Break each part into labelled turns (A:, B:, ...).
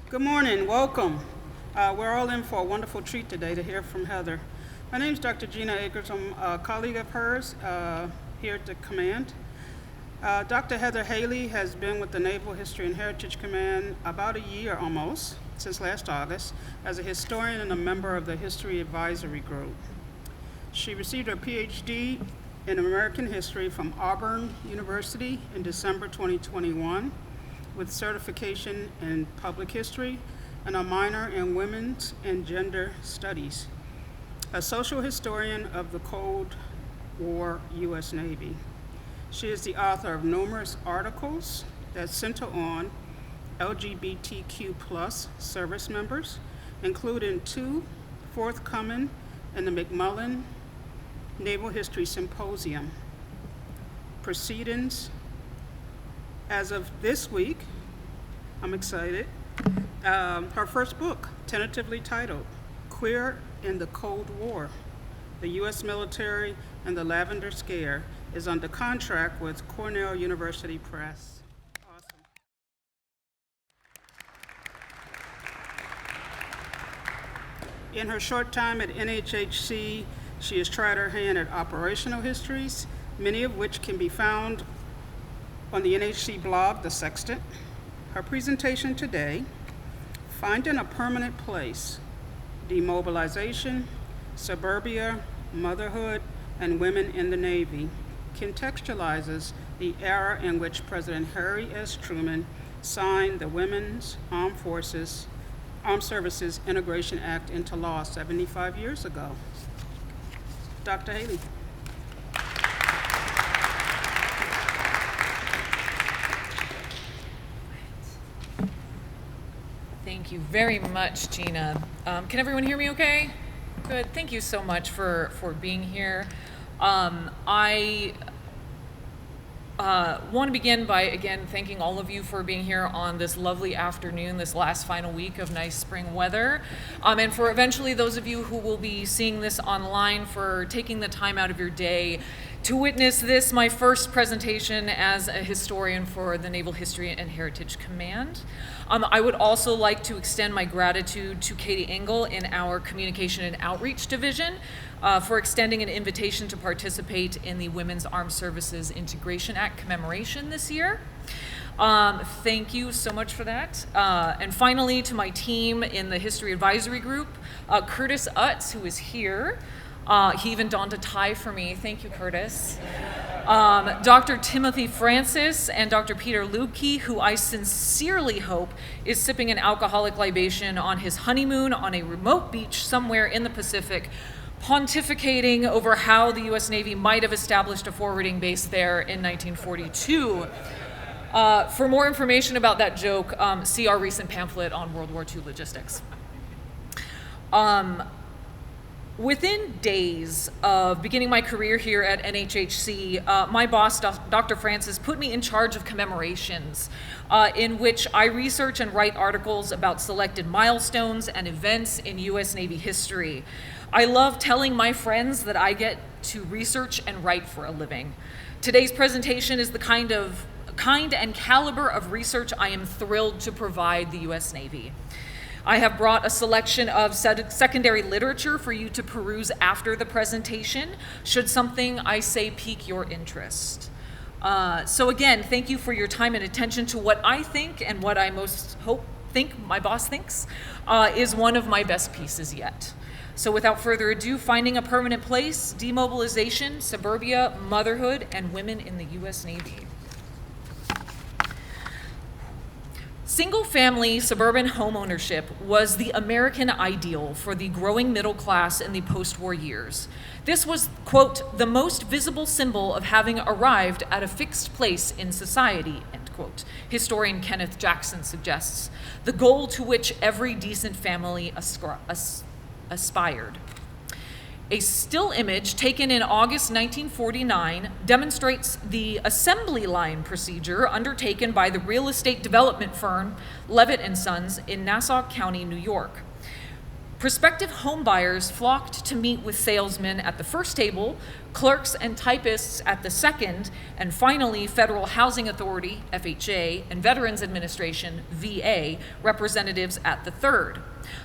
A: Good morning, welcome. We're all in for a wonderful treat today to hear from Heather. My name is Dr. Gina Akers. I'm a colleague of hers here at the command. Dr. Heather Haley has been with the Naval History and Heritage Command about a year almost, since last August, as a historian and a member of the History Advisory Group. She received her PhD in American History from Auburn University in December 2021, with certification in public history and a minor in women's and gender studies. A social historian of the Cold War U.S. Navy. She is the author of numerous articles that center on LGBTQ+ service members, including two forthcoming in the McMullen Naval History Symposium proceedings. As of this week, I'm excited, her first book, tentatively titled Queer in the Cold War, the U.S. Military and the Lavender Scare, is under contract with Cornell University Press. Awesome. In her short time at NHHC, she has tried her hand at operational histories, many of which can be found on the NHC blog, The Sextant. Her presentation today, Finding a Permanent Place, Demobilization, Suburbia, Motherhood, and Women in the Navy, contextualizes the era in which President Harry S. Truman signed the Women's Armed Services Integration Act into law 75 years ago. Dr. Haley.
B: Thank you very much, Gina. Can everyone hear me okay? Good. Thank you so much for being here. I want to begin by, again, thanking all of you for being here on this lovely afternoon, this last final week of nice spring weather, and for eventually those of you who will be seeing this online, for taking the time out of your day to witness this, my first presentation as a historian for the Naval History and Heritage Command. I would also like to extend my gratitude to Katie Engel in our Communication and Outreach Division for extending an invitation to participate in the Women's Armed Services Integration Act commemoration this year. Thank you so much for that. And finally, to my team in the History Advisory Group, Curtis Utz, who is here. He even donned a tie for me. Thank you, Curtis. Dr. Timothy Francis and Dr. Peter Lubke, who I sincerely hope is sipping an alcoholic libation on his honeymoon on a remote beach somewhere in the Pacific, pontificating over how the U.S. Navy might have established a forwarding base there in 1942. For more information about that joke, see our recent pamphlet on World War II logistics. Within days of beginning my career here at NHHC, my boss, Dr. Francis, put me in charge of commemorations, in which I research and write articles about selected milestones and events in U.S. Navy history. I love telling my friends that I get to research and write for a living. Today's presentation is the kind and caliber of research I am thrilled to provide the U.S. Navy. I have brought a selection of secondary literature for you to peruse after the presentation, should something I say pique your interest. So again, thank you for your time and attention to what I think and what I think my boss thinks is one of my best pieces yet. So without further ado, Finding a Permanent Place, Demobilization, Suburbia, Motherhood, and Women in the U.S. Navy. Single-family suburban homeownership was the American ideal for the growing middle class in the post-war years. This was, quote, the most visible symbol of having arrived at a fixed place in society, end quote. Historian Kenneth Jackson suggests, the goal to which every decent family aspired. A still image taken in August 1949 demonstrates the assembly line procedure undertaken by the real estate development firm Levitt & Sons in Nassau County, New York. Prospective homebuyers flocked to meet with salesmen at the first table, clerks and typists at the second, and finally, Federal Housing Authority, FHA, and Veterans Administration, VA, representatives at the third.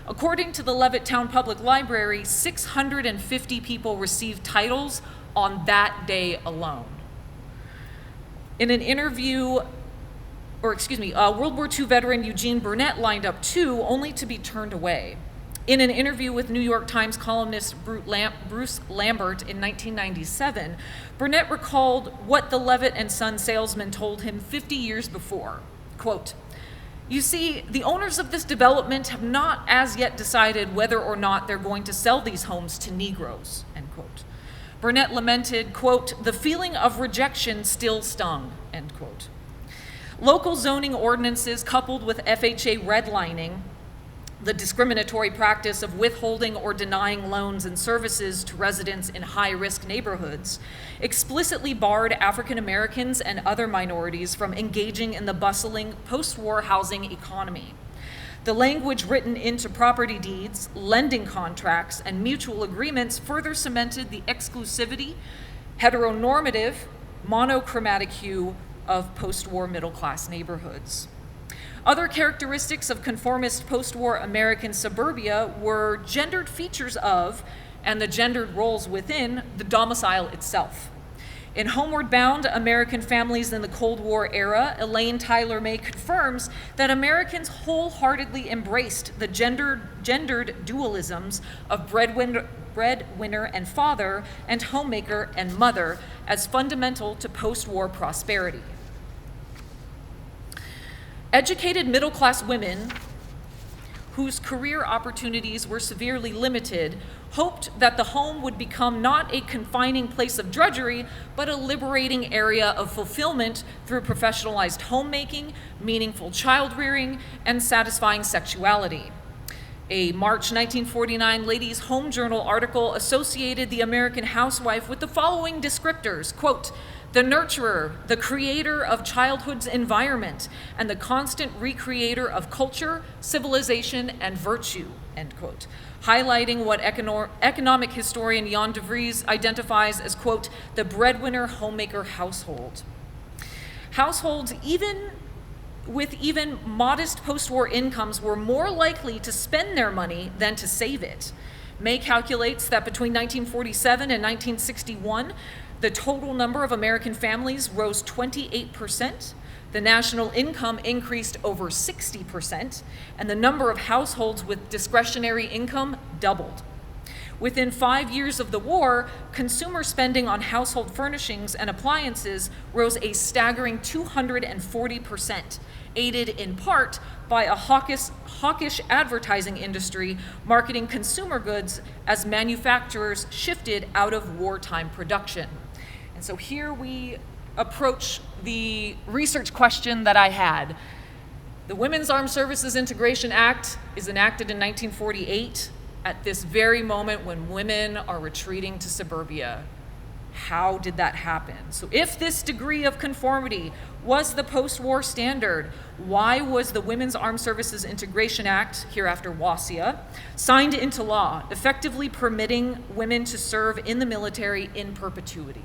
B: According to the Levittown Public Library, 650 people received titles on that day alone. In an interview, World War II veteran Eugene Burnett lined up too, only to be turned away. In an interview with New York Times columnist Bruce Lambert in 1997, Burnett recalled what the Levitt and Son salesman told him 50 years before. Quote, "You see, the owners of this development have not as yet decided whether or not they're going to sell these homes to Negroes," end quote. Burnett lamented, quote, "The feeling of rejection still stung," end quote. Local zoning ordinances coupled with FHA redlining, the discriminatory practice of withholding or denying loans and services to residents in high-risk neighborhoods, explicitly barred African Americans and other minorities from engaging in the bustling post-war housing economy. The language written into property deeds, lending contracts, and mutual agreements further cemented the exclusivity, heteronormative, monochromatic hue of post-war middle-class neighborhoods. Other characteristics of conformist post-war American suburbia were gendered features of, and the gendered roles within, the domicile itself. In Homeward Bound, American Families in the Cold War Era, Elaine Tyler May confirms that Americans wholeheartedly embraced the gendered dualisms of breadwinner and father, and homemaker and mother as fundamental to post-war prosperity. Educated middle-class women whose career opportunities were severely limited hoped that the home would become not a confining place of drudgery, but a liberating area of fulfillment through professionalized homemaking, meaningful child-rearing, and satisfying sexuality. A March 1949 Ladies' Home Journal article associated the American housewife with the following descriptors, quote, "The nurturer, the creator of childhood's environment, and the constant recreator of culture, civilization, and virtue," end quote, highlighting what economic historian Jan de Vries identifies as, quote, "the breadwinner homemaker household." Households with even modest post-war incomes were more likely to spend their money than to save it. May calculates that between 1947 and 1961, the total number of American families rose 28%, the national income increased over 60%, and the number of households with discretionary income doubled. Within 5 years of the war, consumer spending on household furnishings and appliances rose a staggering 240%, aided in part by a hawkish advertising industry marketing consumer goods as manufacturers shifted out of wartime production. And so here we approach the research question that I had. The Women's Armed Services Integration Act is enacted in 1948 at this very moment when women are retreating to suburbia. How did that happen? So if this degree of conformity was the post-war standard, why was the Women's Armed Services Integration Act, hereafter WASIA, signed into law, effectively permitting women to serve in the military in perpetuity?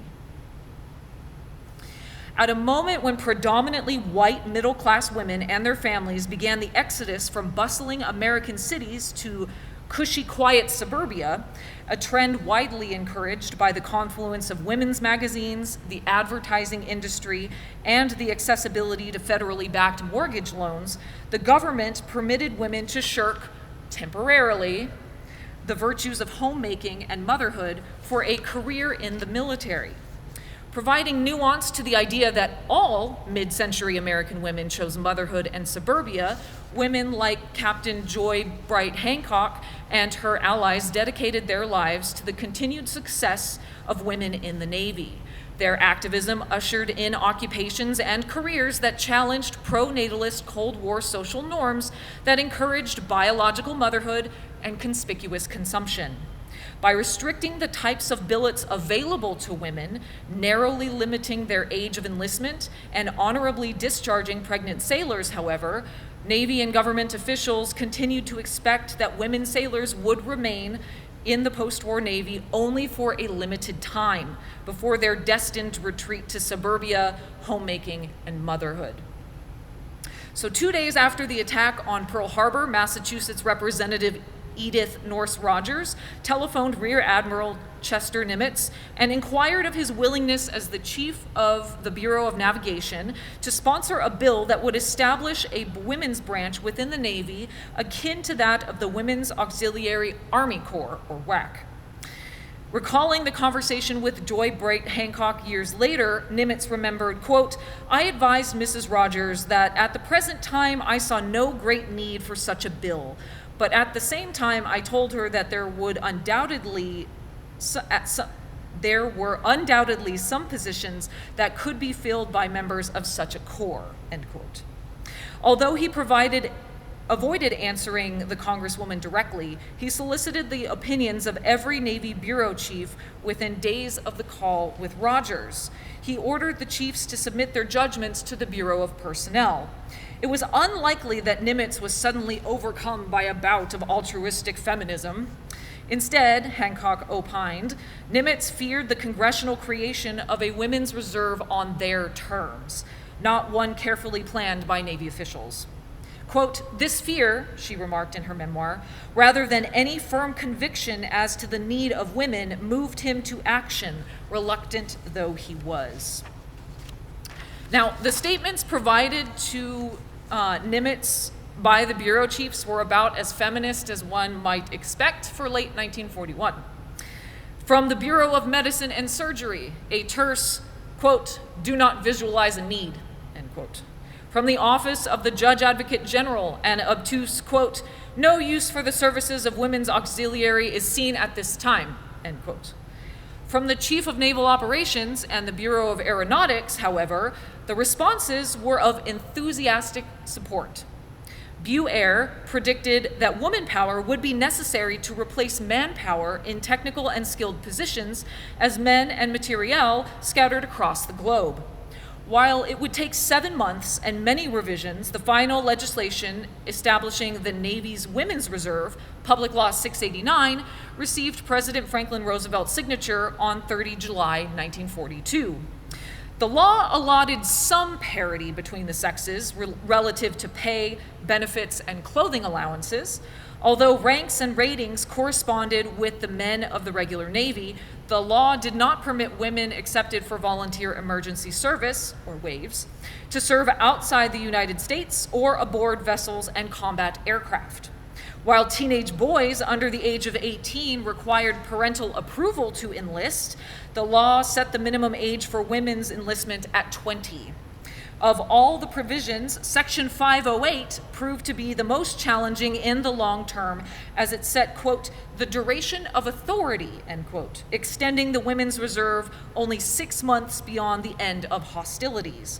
B: At a moment when predominantly white middle-class women and their families began the exodus from bustling American cities to cushy, quiet suburbia, a trend widely encouraged by the confluence of women's magazines, the advertising industry, and the accessibility to federally backed mortgage loans, the government permitted women to shirk, temporarily, the virtues of homemaking and motherhood for a career in the military. Providing nuance to the idea that all mid-century American women chose motherhood and suburbia, women like Captain Joy Bright Hancock and her allies dedicated their lives to the continued success of women in the Navy. Their activism ushered in occupations and careers that challenged pro-natalist Cold War social norms that encouraged biological motherhood and conspicuous consumption. By restricting the types of billets available to women, narrowly limiting their age of enlistment, and honorably discharging pregnant sailors, however, Navy and government officials continued to expect that women sailors would remain in the post-war Navy only for a limited time before their destined retreat to suburbia, homemaking, and motherhood. So 2 days after the attack on Pearl Harbor, Massachusetts Representative Edith Norse Rogers telephoned Rear Admiral Chester Nimitz and inquired of his willingness as the chief of the Bureau of Navigation to sponsor a bill that would establish a women's branch within the Navy akin to that of the Women's Auxiliary Army Corps, or WAC. Recalling the conversation with Joy Bright Hancock years later, Nimitz remembered, quote, "I advised Mrs. Rogers that at the present time I saw no great need for such a bill, but at the same time I told her that there were undoubtedly some positions that could be filled by members of such a corps," end quote. Although he avoided answering the Congresswoman directly, he solicited the opinions of every Navy bureau chief within days of the call with Rogers. He ordered the chiefs to submit their judgments to the Bureau of Personnel. It was unlikely that Nimitz was suddenly overcome by a bout of altruistic feminism. Instead, Hancock opined, Nimitz feared the congressional creation of a women's reserve on their terms, not one carefully planned by Navy officials. Quote, "This fear," she remarked in her memoir, "rather than any firm conviction as to the need of women, moved him to action, reluctant though he was." Now, the statements provided to Nimitz by the bureau chiefs were about as feminist as one might expect for late 1941. From the Bureau of Medicine and Surgery, a terse, quote, "Do not visualize a need," end quote. From the Office of the Judge Advocate General, an obtuse, quote, "No use for the services of Women's Auxiliary is seen at this time," end quote. From the Chief of Naval Operations and the Bureau of Aeronautics, however, the responses were of enthusiastic support. BuAer predicted that woman power would be necessary to replace manpower in technical and skilled positions as men and materiel scattered across the globe. While it would take 7 months and many revisions, the final legislation establishing the Navy's Women's Reserve, Public Law 689, received President Franklin Roosevelt's signature on 30 July 1942. The law allotted some parity between the sexes relative to pay, benefits, and clothing allowances. Although ranks and ratings corresponded with the men of the regular Navy, the law did not permit women accepted for volunteer emergency service, or WAVES, to serve outside the United States or aboard vessels and combat aircraft. While teenage boys under the age of 18 required parental approval to enlist, the law set the minimum age for women's enlistment at 20. Of all the provisions, Section 508 proved to be the most challenging in the long term, as it set, quote, "the duration of authority," end quote, extending the women's reserve only 6 months beyond the end of hostilities.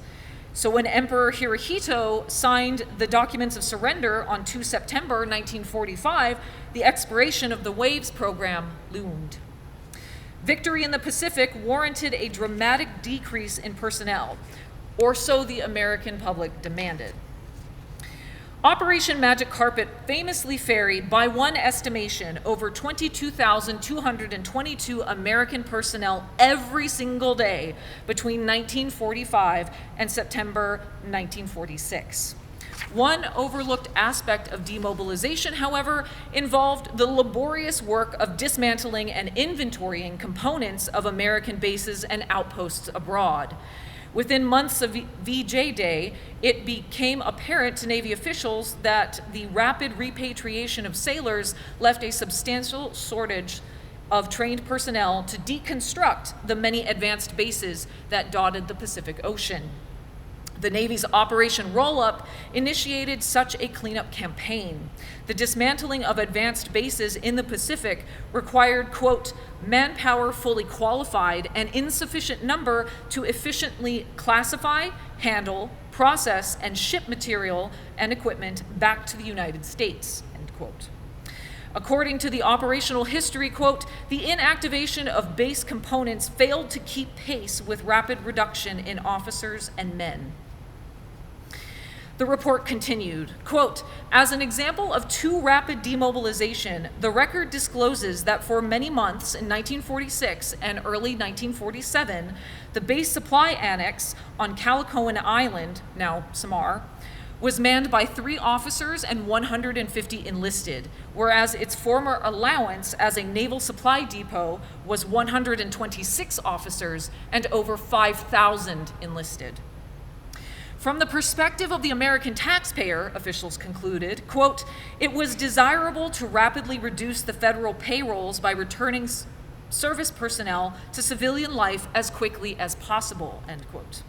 B: So when Emperor Hirohito signed the documents of surrender on 2 September 1945, the expiration of the WAVES program loomed. Victory in the Pacific warranted a dramatic decrease in personnel, or so the American public demanded. Operation Magic Carpet famously ferried, by one estimation, over 22,222 American personnel every single day between 1945 and September 1946. One overlooked aspect of demobilization, however, involved the laborious work of dismantling and inventorying components of American bases and outposts abroad. Within months of VJ Day, it became apparent to Navy officials that the rapid repatriation of sailors left a substantial shortage of trained personnel to deconstruct the many advanced bases that dotted the Pacific Ocean. The Navy's Operation Roll-Up initiated such a cleanup campaign. The dismantling of advanced bases in the Pacific required, quote, "manpower fully qualified and insufficient number to efficiently classify, handle, process, and ship material and equipment back to the United States," end quote. According to the operational history, quote, "the inactivation of base components failed to keep pace with rapid reduction in officers and men." The report continued, quote, "As an example of too rapid demobilization, the record discloses that for many months in 1946 and early 1947, the base supply annex on Calicoan Island, now Samar, was manned by 3 officers and 150 enlisted, whereas its former allowance as a naval supply depot was 126 officers and over 5,000 enlisted." From the perspective of the American taxpayer, officials concluded, quote, "It was desirable to rapidly reduce the federal payrolls by returning service personnel to civilian life as quickly as possible," end quote.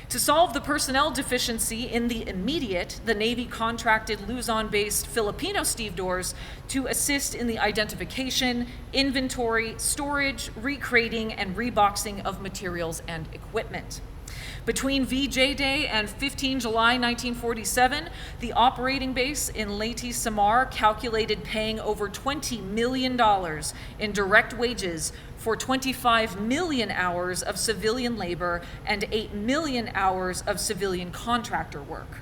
B: To solve the personnel deficiency in the immediate, the Navy contracted Luzon-based Filipino stevedores to assist in the identification, inventory, storage, recrating, and reboxing of materials and equipment. Between VJ Day and 15 July 1947, the operating base in Leyte, Samar calculated paying over $20 million in direct wages for 25 million hours of civilian labor and 8 million hours of civilian contractor work.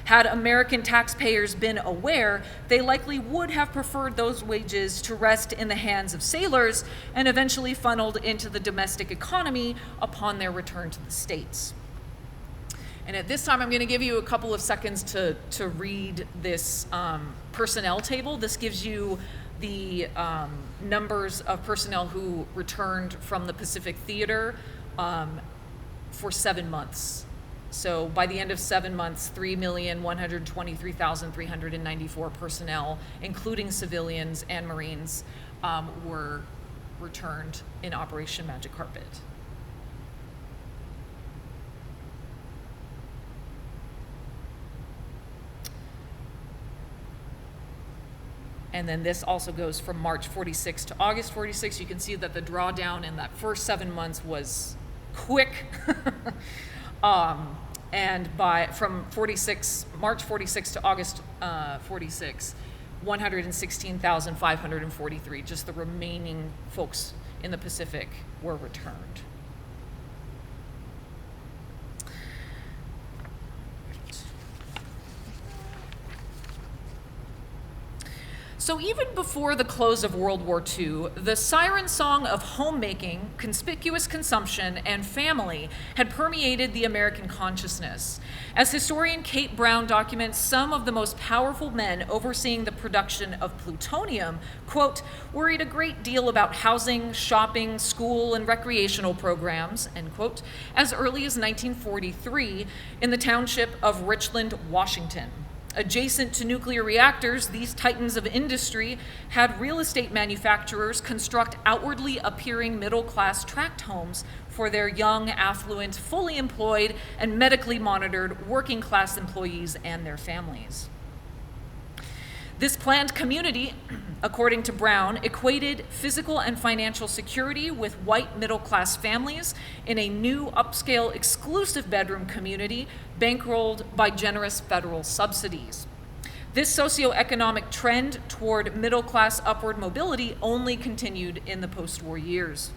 B: Had American taxpayers been aware, they likely would have preferred those wages to rest in the hands of sailors and eventually funneled into the domestic economy upon their return to the States. And at this time, I'm going to give you a couple of seconds to read this personnel table. This gives you the numbers of personnel who returned from the Pacific Theater for 7 months. So by the end of 7 months, 3,123,394 personnel, including civilians and Marines, were returned in Operation Magic Carpet. And then this also goes from March 46 to August 46. You can see that the drawdown in that first 7 months was quick. And from March 46 to August 46, 116,543, just the remaining folks in the Pacific were returned. So even before the close of World War II, the siren song of homemaking, conspicuous consumption, and family had permeated the American consciousness. As historian Kate Brown documents, some of the most powerful men overseeing the production of plutonium, quote, worried a great deal about housing, shopping, school, and recreational programs, end quote, as early as 1943 in the township of Richland, Washington. Adjacent to nuclear reactors, these titans of industry had real estate manufacturers construct outwardly appearing middle-class tract homes for their young, affluent, fully employed, and medically monitored working-class employees and their families. This planned community, according to Brown, equated physical and financial security with white middle-class families in a new upscale exclusive bedroom community bankrolled by generous federal subsidies. This socioeconomic trend toward middle-class upward mobility only continued in the post-war years.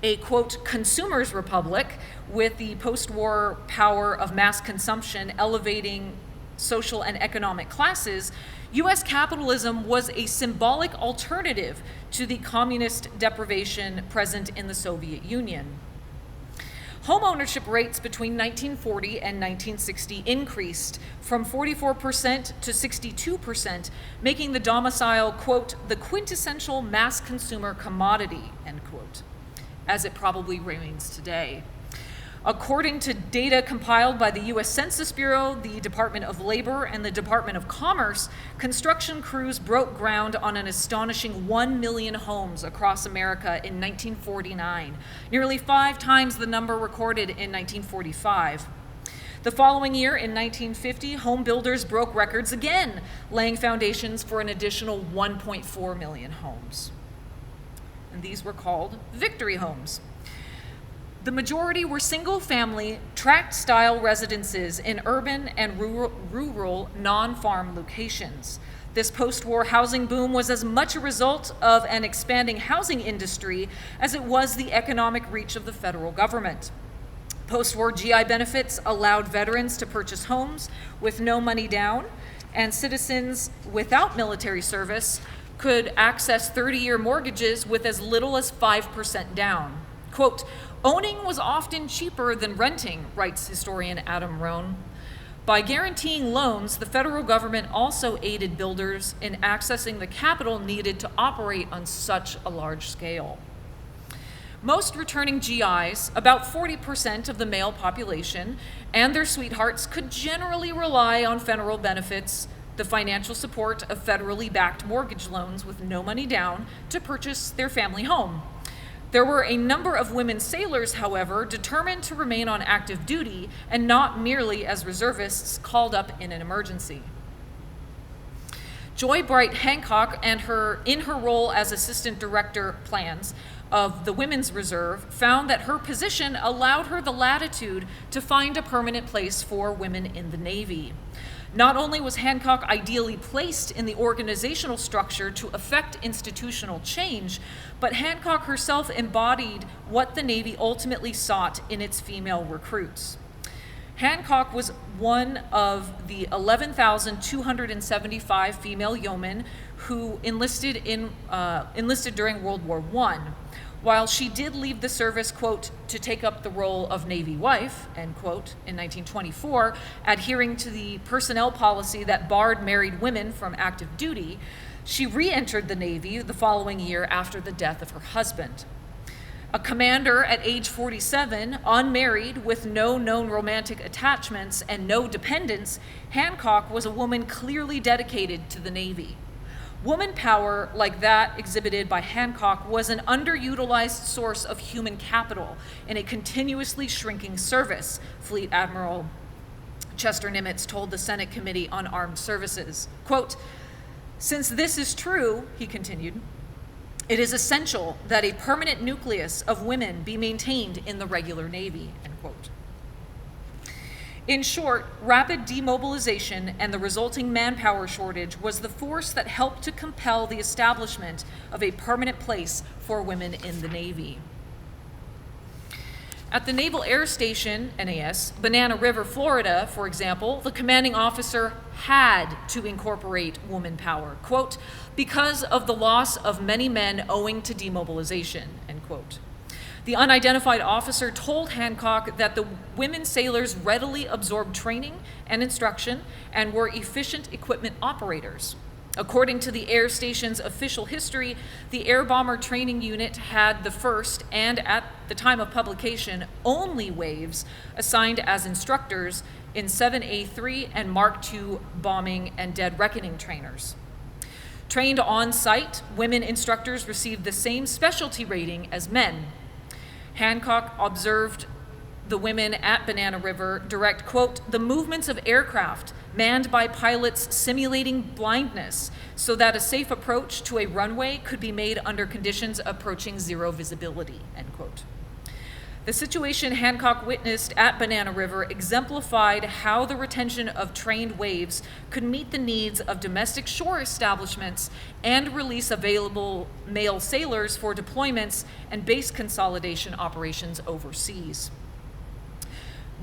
B: A, quote, consumer's republic with the post-war power of mass consumption elevating social and economic classes, U.S. capitalism was a symbolic alternative to the communist deprivation present in the Soviet Union. Home ownership rates between 1940 and 1960 increased from 44% to 62%, making the domicile, quote, the quintessential mass consumer commodity, end quote, as it probably remains today. According to data compiled by the U.S. Census Bureau, the Department of Labor, and the Department of Commerce, construction crews broke ground on an astonishing 1 million homes across America in 1949, nearly 5 times the number recorded in 1945. The following year, in 1950, home builders broke records again, laying foundations for an additional 1.4 million homes. And these were called victory homes. The majority were single-family, tract-style residences in urban and rural non-farm locations. This post-war housing boom was as much a result of an expanding housing industry as it was the economic reach of the federal government. Post-war GI benefits allowed veterans to purchase homes with no money down, and citizens without military service could access 30-year mortgages with as little as 5% down. Quote, owning was often cheaper than renting, writes historian Adam Rohn. By guaranteeing loans, the federal government also aided builders in accessing the capital needed to operate on such a large scale. Most returning GIs, about 40% of the male population, and their sweethearts could generally rely on federal benefits, the financial support of federally backed mortgage loans with no money down, to purchase their family home. There were a number of women sailors, however, determined to remain on active duty and not merely as reservists called up in an emergency. Joy Bright Hancock, in her role as Assistant Director Plans of the Women's Reserve, found that her position allowed her the latitude to find a permanent place for women in the Navy. Not only was Hancock ideally placed in the organizational structure to effect institutional change, but Hancock herself embodied what the Navy ultimately sought in its female recruits. Hancock was one of the 11,275 female yeomen who enlisted during World War I. While she did leave the service, quote, to take up the role of Navy wife, end quote, in 1924, adhering to the personnel policy that barred married women from active duty, she re-entered the Navy the following year after the death of her husband. A commander at age 47, unmarried, with no known romantic attachments and no dependents, Hancock was a woman clearly dedicated to the Navy. Woman power like that exhibited by Hancock was an underutilized source of human capital in a continuously shrinking service, Fleet Admiral Chester Nimitz told the Senate Committee on Armed Services. Quote, since this is true, he continued, it is essential that a permanent nucleus of women be maintained in the regular Navy, end quote. In short, rapid demobilization and the resulting manpower shortage was the force that helped to compel the establishment of a permanent place for women in the Navy. At the Naval Air Station, NAS, Banana River, Florida, for example, the commanding officer had to incorporate woman power, quote, because of the loss of many men owing to demobilization, end quote. The unidentified officer told Hancock that the women sailors readily absorbed training and instruction and were efficient equipment operators. According to the air station's official history, the Air Bomber Training Unit had the first, and at the time of publication, only waves assigned as instructors in 7A3 and Mark II bombing and dead reckoning trainers. Trained on site, women instructors received the same specialty rating as men. Hancock observed the women at Banana River direct, quote, the movements of aircraft manned by pilots simulating blindness so that a safe approach to a runway could be made under conditions approaching zero visibility, end quote. The situation Hancock witnessed at Banana River exemplified how the retention of trained waves could meet the needs of domestic shore establishments and release available male sailors for deployments and base consolidation operations overseas.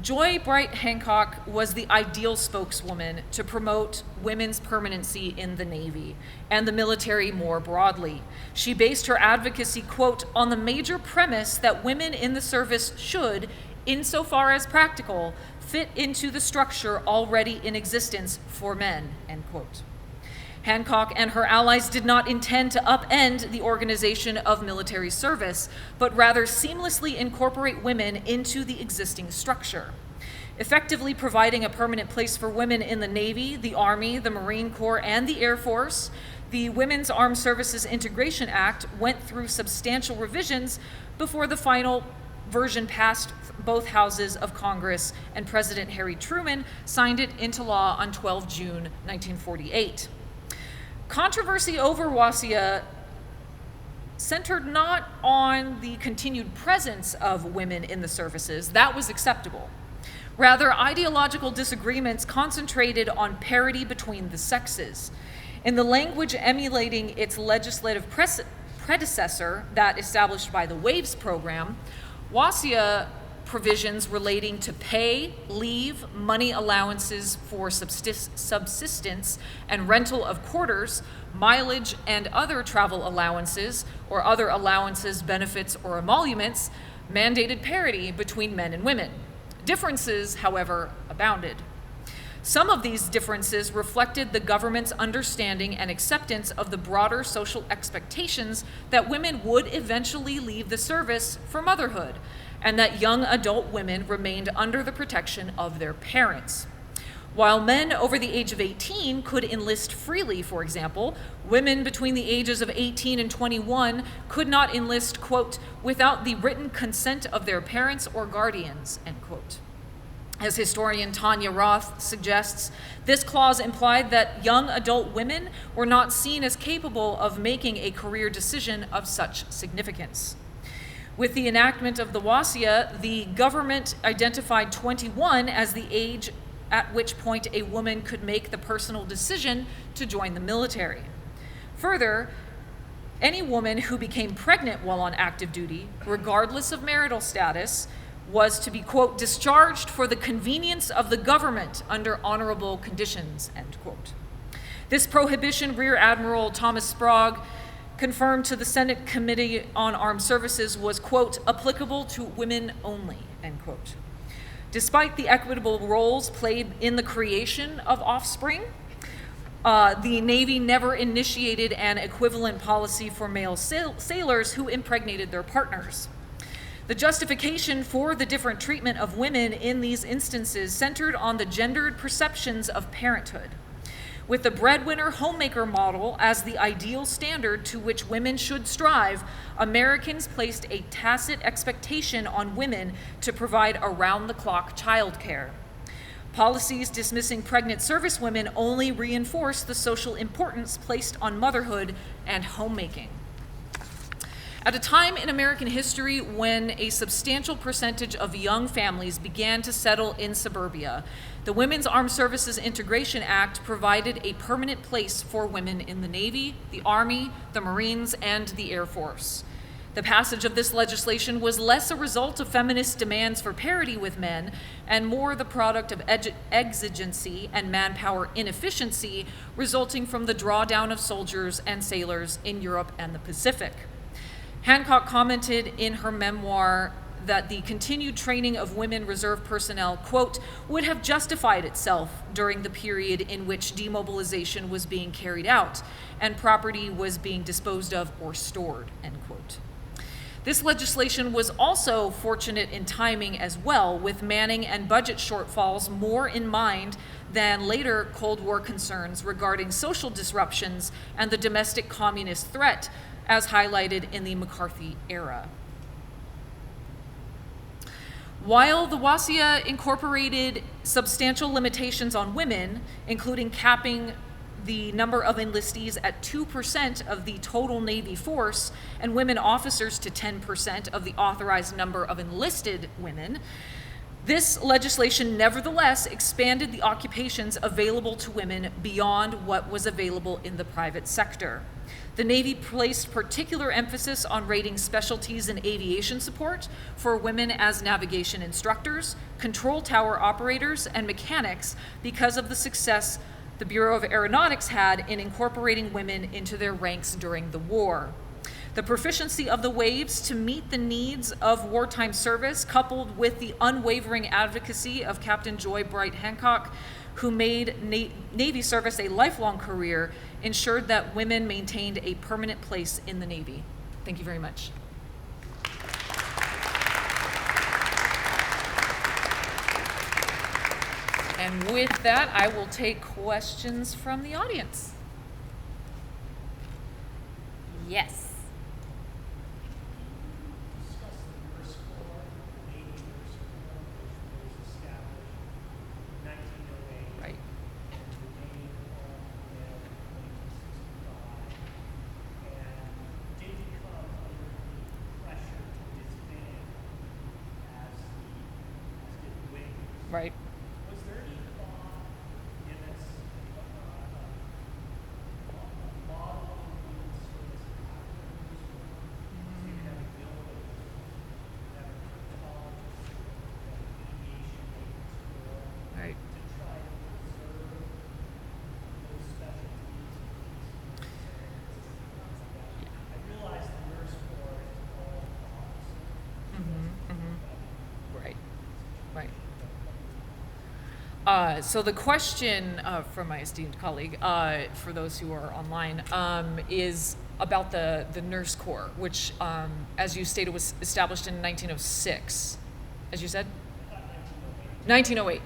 B: Joy Bright Hancock was the ideal spokeswoman to promote women's permanency in the Navy and the military more broadly. She based her advocacy, quote, on the major premise that women in the service should, insofar as practical, fit into the structure already in existence for men, end quote. Hancock and her allies did not intend to upend the organization of military service, but rather seamlessly incorporate women into the existing structure. Effectively providing a permanent place for women in the Navy, the Army, the Marine Corps, and the Air Force, the Women's Armed Services Integration Act went through substantial revisions before the final version passed both houses of Congress, and President Harry Truman signed it into law on 12 June 1948. Controversy over WASIA centered not on the continued presence of women in the services. That was acceptable. Rather, ideological disagreements concentrated on parity between the sexes. In the language emulating its legislative predecessor, that established by the WAVES program, WASIA provisions relating to pay, leave, money allowances for subsistence and rental of quarters, mileage and other travel allowances, or other allowances, benefits, or emoluments, mandated parity between men and women. Differences, however, abounded. Some of these differences reflected the government's understanding and acceptance of the broader social expectations that women would eventually leave the service for motherhood, and that young adult women remained under the protection of their parents. While men over the age of 18 could enlist freely, for example, women between the ages of 18 and 21 could not enlist, quote, without the written consent of their parents or guardians, end quote. As historian Tanya Roth suggests, this clause implied that young adult women were not seen as capable of making a career decision of such significance. With the enactment of the WASIA, the government identified 21 as the age at which point a woman could make the personal decision to join the military. Further, any woman who became pregnant while on active duty, regardless of marital status, was to be, quote, discharged for the convenience of the government under honorable conditions, end quote. This prohibition, Rear Admiral Thomas Sprague confirmed to the Senate Committee on Armed Services, was, quote, applicable to women only, end quote. Despite the equitable roles played in the creation of offspring, the Navy never initiated an equivalent policy for male sailors who impregnated their partners. The justification for the different treatment of women in these instances centered on the gendered perceptions of parenthood. With the breadwinner homemaker model as the ideal standard to which women should strive, Americans placed a tacit expectation on women to provide around-the-clock childcare. Policies dismissing pregnant servicewomen only reinforced the social importance placed on motherhood and homemaking. At a time in American history when a substantial percentage of young families began to settle in suburbia, the Women's Armed Services Integration Act provided a permanent place for women in the Navy, the Army, the Marines, and the Air Force. The passage of this legislation was less a result of feminist demands for parity with men and more the product of exigency and manpower inefficiency resulting from the drawdown of soldiers and sailors in Europe and the Pacific. Hancock commented in her memoir that the continued training of women reserve personnel, quote, would have justified itself during the period in which demobilization was being carried out and property was being disposed of or stored, end quote. This legislation was also fortunate in timing as well, with manning and budget shortfalls more in mind than later Cold War concerns regarding social disruptions and the domestic communist threat, as highlighted in the McCarthy era. While the WASIA incorporated substantial limitations on women, including capping the number of enlistees at 2% of the total Navy force and women officers to 10% of the authorized number of enlisted women, this legislation nevertheless expanded the occupations available to women beyond what was available in the private sector. The Navy placed particular emphasis on rating specialties in aviation support for women as navigation instructors, control tower operators, and mechanics because of the success the Bureau of Aeronautics had in incorporating women into their ranks during the war. The proficiency of the waves to meet the needs of wartime service, coupled with the unwavering advocacy of Captain Joy Bright Hancock, who made Navy service a lifelong career, ensured that women maintained a permanent place in the Navy. Thank you very much. And with that, I will take questions from the audience. Yes. Right. Right. So the question from my esteemed colleague, for those who are online, is about the Nurse Corps, which, as you stated, was established in 1906. As you said? 1908.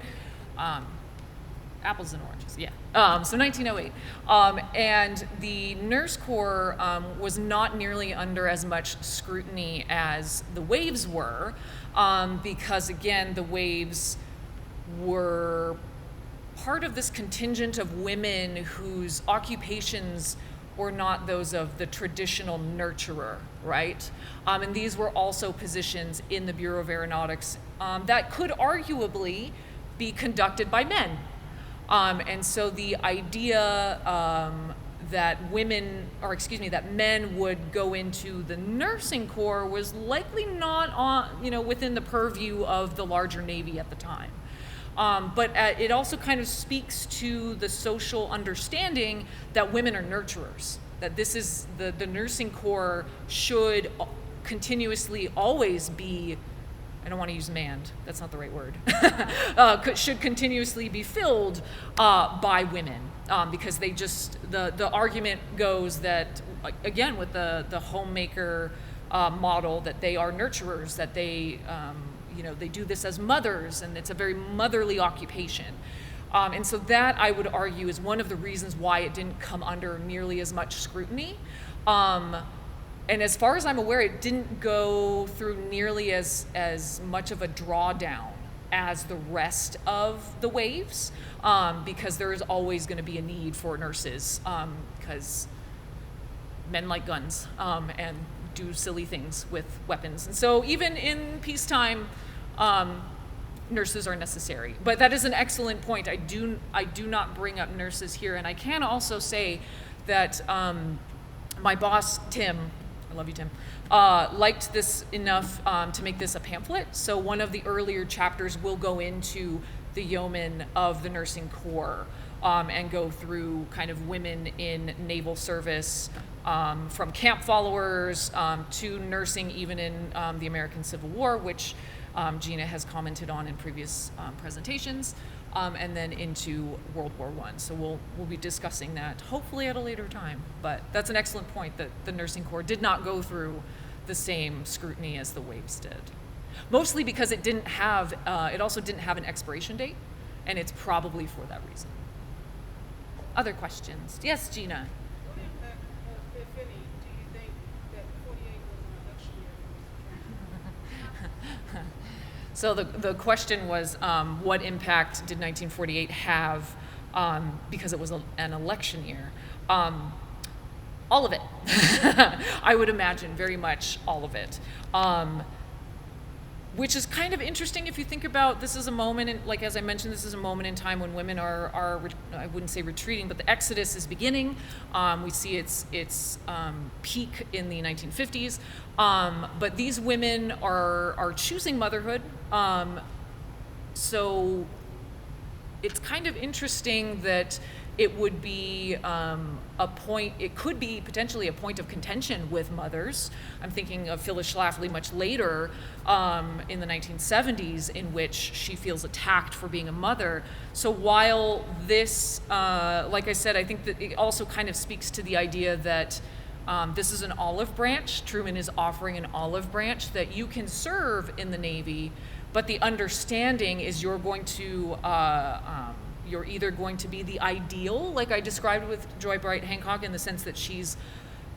B: Apples and oranges, yeah. So 1908. And the Nurse Corps was not nearly under as much scrutiny as the WAVES were, because again, the WAVES were part of this contingent of women whose occupations were not those of the traditional nurturer, right? And these were also positions in the Bureau of Aeronautics that could arguably be conducted by men. And so the idea that that men would go into the nursing corps was likely not within the purview of the larger Navy at the time. But it also kind of speaks to the social understanding that women are nurturers, that this is the nursing corps should continuously always be, I don't want to use manned, that's not the right word, should continuously be filled by women, because they just, the argument goes that, again, with the homemaker model, that they are nurturers, that they do this as mothers, and it's a very motherly occupation. And so that, I would argue, is one of the reasons why it didn't come under nearly as much scrutiny. And as far as I'm aware, it didn't go through nearly as much of a drawdown as the rest of the waves, because there is always going to be a need for nurses, because men like guns and do silly things with weapons. And so even in peacetime, nurses are necessary. But that is an excellent point. I do not bring up nurses here. And I can also say that my boss, Tim, I love you, Tim, liked this enough to make this a pamphlet. So one of the earlier chapters will go into the yeomen of the nursing corps and go through kind of women in naval service, from camp followers to nursing even in the American Civil War, which Gina has commented on in previous presentations, and then into World War I. So we'll be discussing that hopefully at a later time. But that's an excellent point, that the nursing corps did not go through the same scrutiny as the WAVES did. Mostly because it also didn't have an expiration date, and it's probably for that reason. Other questions? Yes, Gina.
A: What impact, if any, do you think that 48 was an election year?
B: So the question was, what impact did 1948 have because it was an election year? All of it. I would imagine very much all of it. Which is kind of interesting if you think about, this is a moment, like as I mentioned, this is a moment in time when women are I wouldn't say retreating, but the exodus is beginning. We see its peak in the 1950s. But these women are choosing motherhood. So it's kind of interesting that it would be it could be potentially a point of contention with mothers. I'm thinking of Phyllis Schlafly much later in the 1970s, in which she feels attacked for being a mother. So while this, like I said, I think that it also kind of speaks to the idea that this is an olive branch. Truman is offering an olive branch that you can serve in the Navy, but the understanding is you're either going to be the ideal, like I described with Joy Bright Hancock, in the sense that she's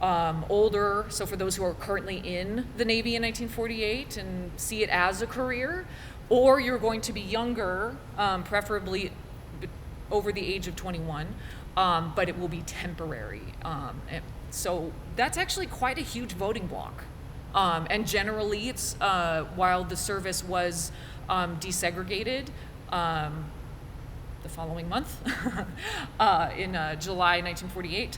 B: older. So for those who are currently in the Navy in 1948 and see it as a career, or you're going to be younger, preferably over the age of 21, but it will be temporary. So that's actually quite a huge voting block. And generally, it's while the service was desegregated, the following month, in July 1948,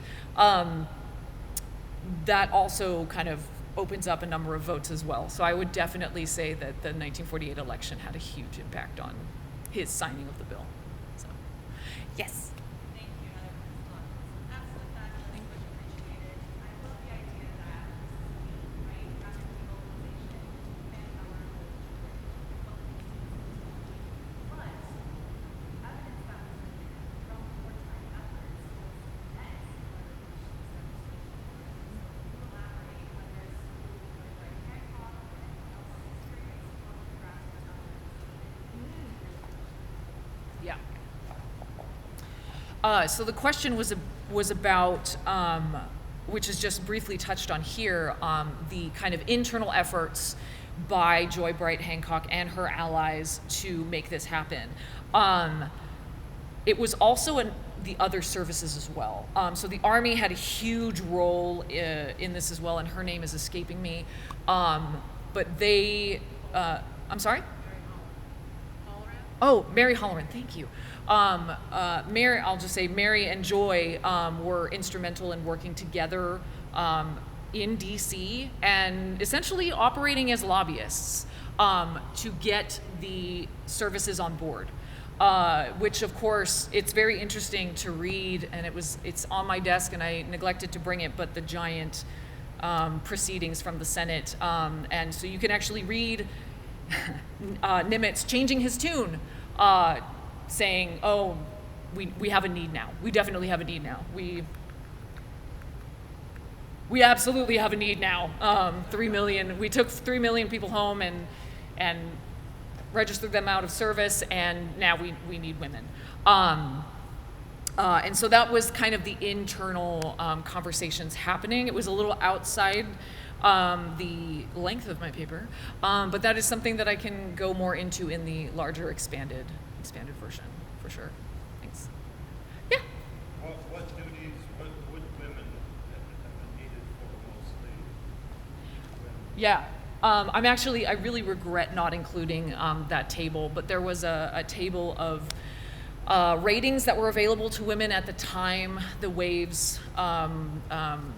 B: that also kind of opens up a number of votes as well. So I would definitely say that the 1948 election had a huge impact on his signing of the bill. So, yes.
C: Thank you, Heather. Absolutely fabulous, much appreciated. I love the idea that right after demobilization and our but evidence
B: So the question was about, which is just briefly touched on here, the kind of internal efforts by Joy Bright Hancock and her allies to make this happen. It was also the other services as well. So the Army had a huge role in this as well, and her name is escaping me. But they, I'm sorry? Oh, Mary Holloran, thank you. Mary, I'll just say Mary and Joy were instrumental in working together in DC and essentially operating as lobbyists to get the services on board. Which of course, it's very interesting to read, and it's on my desk and I neglected to bring it, but the giant proceedings from the Senate. And so you can actually read Nimitz changing his tune, saying, oh, we have a need now. We definitely have a need now. We absolutely have a need now. 3 million, we took 3 million people home and registered them out of service, and now we need women. And so that was kind of the internal conversations happening. It was a little outside the length of my paper, but that is something that I can go more into in the larger expanded version, for sure. Thanks. Yeah.
D: What duties would women have needed for mostly women?
B: Yeah. I really regret not including that table, but there was a table of ratings that were available to women at the time the Waves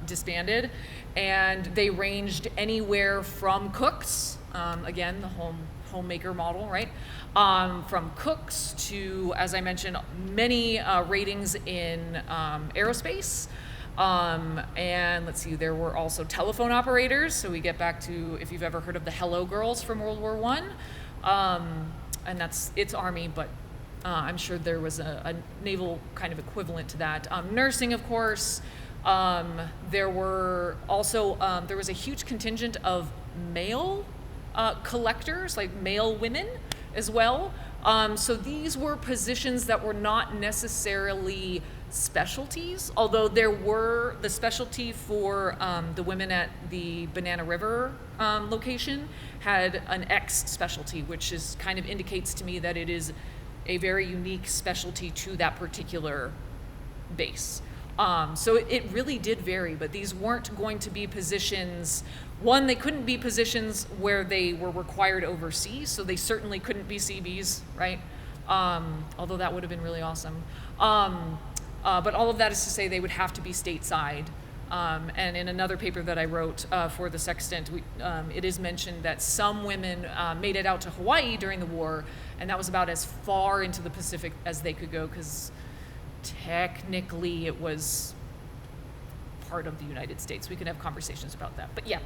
B: disbanded, and they ranged anywhere from cooks, again, the homemaker model, right? From cooks to, as I mentioned, many ratings in aerospace. And let's see, there were also telephone operators. So we get back to, if you've ever heard of the Hello Girls from World War I, and it's Army, but I'm sure there was a naval kind of equivalent to that. Nursing, of course. There were also, there was a huge contingent of male collectors, like male women as well. So these were positions that were not necessarily specialties, although there were the specialty for the women at the Banana River location had an X specialty, which is kind of indicates to me that it is a very unique specialty to that particular base. So it really did vary, but these weren't going to be positions. One, they couldn't be positions where they were required overseas, so they certainly couldn't be CBs, right? Although that would have been really awesome. But all of that is to say they would have to be stateside. And in another paper that I wrote for the Sextant, it is mentioned that some women made it out to Hawaii during the war, and that was about as far into the Pacific as they could go, because technically it was part of the United States. We can have conversations about that. But yeah,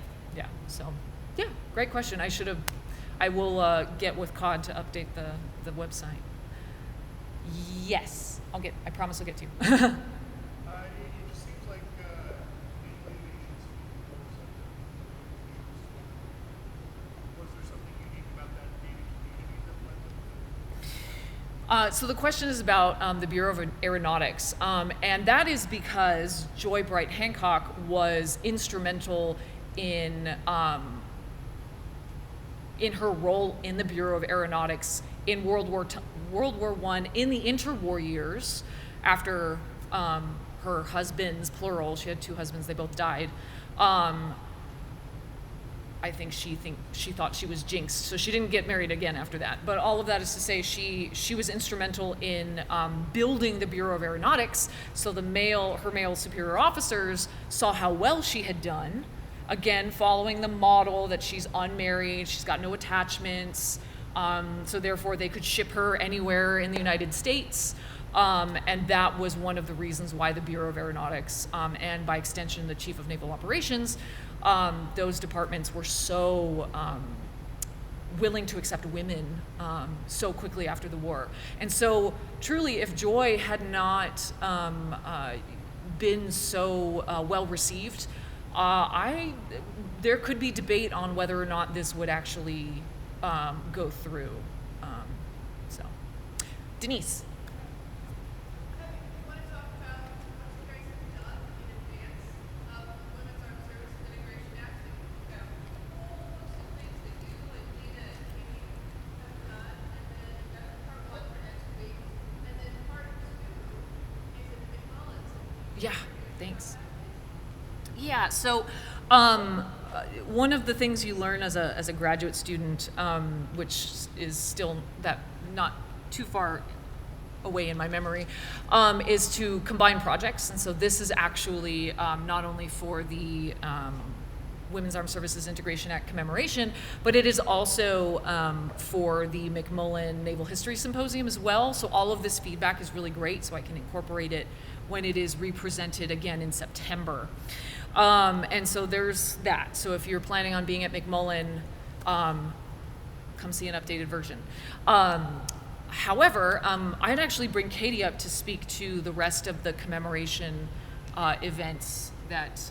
B: so yeah, great question. I will get with COD to update the website. Yes, I promise I'll get to you.
D: It just seems like naval aviation was there something unique about that Navy community that led them?
B: So the question is about the Bureau of Aeronautics, and that is because Joy Bright Hancock was instrumental in her role in the Bureau of Aeronautics in World War I, in the interwar years, after her husbands, plural, she had 2 husbands, they both died. I think she thought she was jinxed, so she didn't get married again after that. But all of that is to say she was instrumental in building the Bureau of Aeronautics, so her male superior officers saw how well she had done, again, following the model that she's unmarried, she's got no attachments, so therefore they could ship her anywhere in the United States. And that was one of the reasons why the Bureau of Aeronautics, and by extension the Chief of Naval Operations, those departments were so willing to accept women so quickly after the war. And so truly, if Joy had not been so well received, there could be debate on whether or not this would actually go through. So, Denise.
C: You wanted to
B: Yeah, thanks. Yeah, so one of the things you learn as a graduate student, which is still that not too far away in my memory, is to combine projects. And so this is actually not only for the Women's Armed Services Integration Act commemoration, but it is also for the McMullen Naval History Symposium as well. So all of this feedback is really great, so I can incorporate it when it is represented again in September. And so there's that. So if you're planning on being at McMullen, come see an updated version. However, I'd actually bring Katie up to speak to the rest of the commemoration events that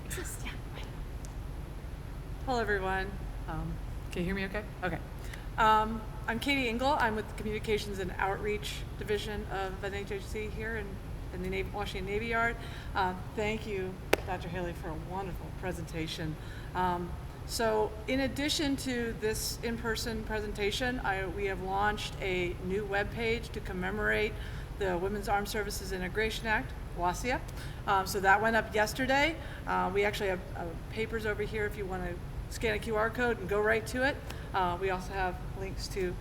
B: exist. Yeah.
E: Hello, everyone.
B: Can you hear me okay? Okay.
E: I'm Katie Engel. I'm with the Communications and Outreach Division of NHHC here in the Washington Navy Yard. Thank you, Dr. Haley, for a wonderful presentation. So in addition to this in-person presentation, we have launched a new webpage to commemorate the Women's Armed Services Integration Act, WASIA. So that went up yesterday. We actually have papers over here if you want to scan a QR code and go right to it. We also have links to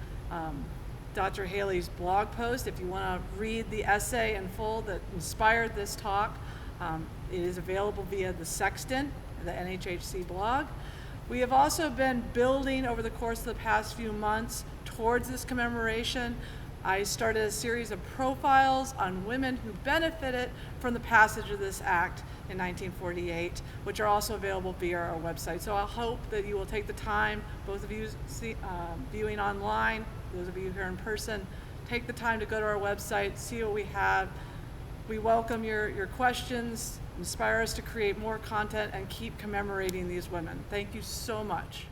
E: Dr. Haley's blog post if you want to read the essay in full that inspired this talk. It is available via the Sexton, the NHHC blog. We have also been building over the course of the past few months towards this commemoration. I started a series of profiles on women who benefited from the passage of this act in 1948, which are also available via our website. So I hope that you will take the time, both of you viewing online, those of you here in person, take the time to go to our website, see what we have. We welcome your questions, inspire us to create more content and keep commemorating these women. Thank you so much.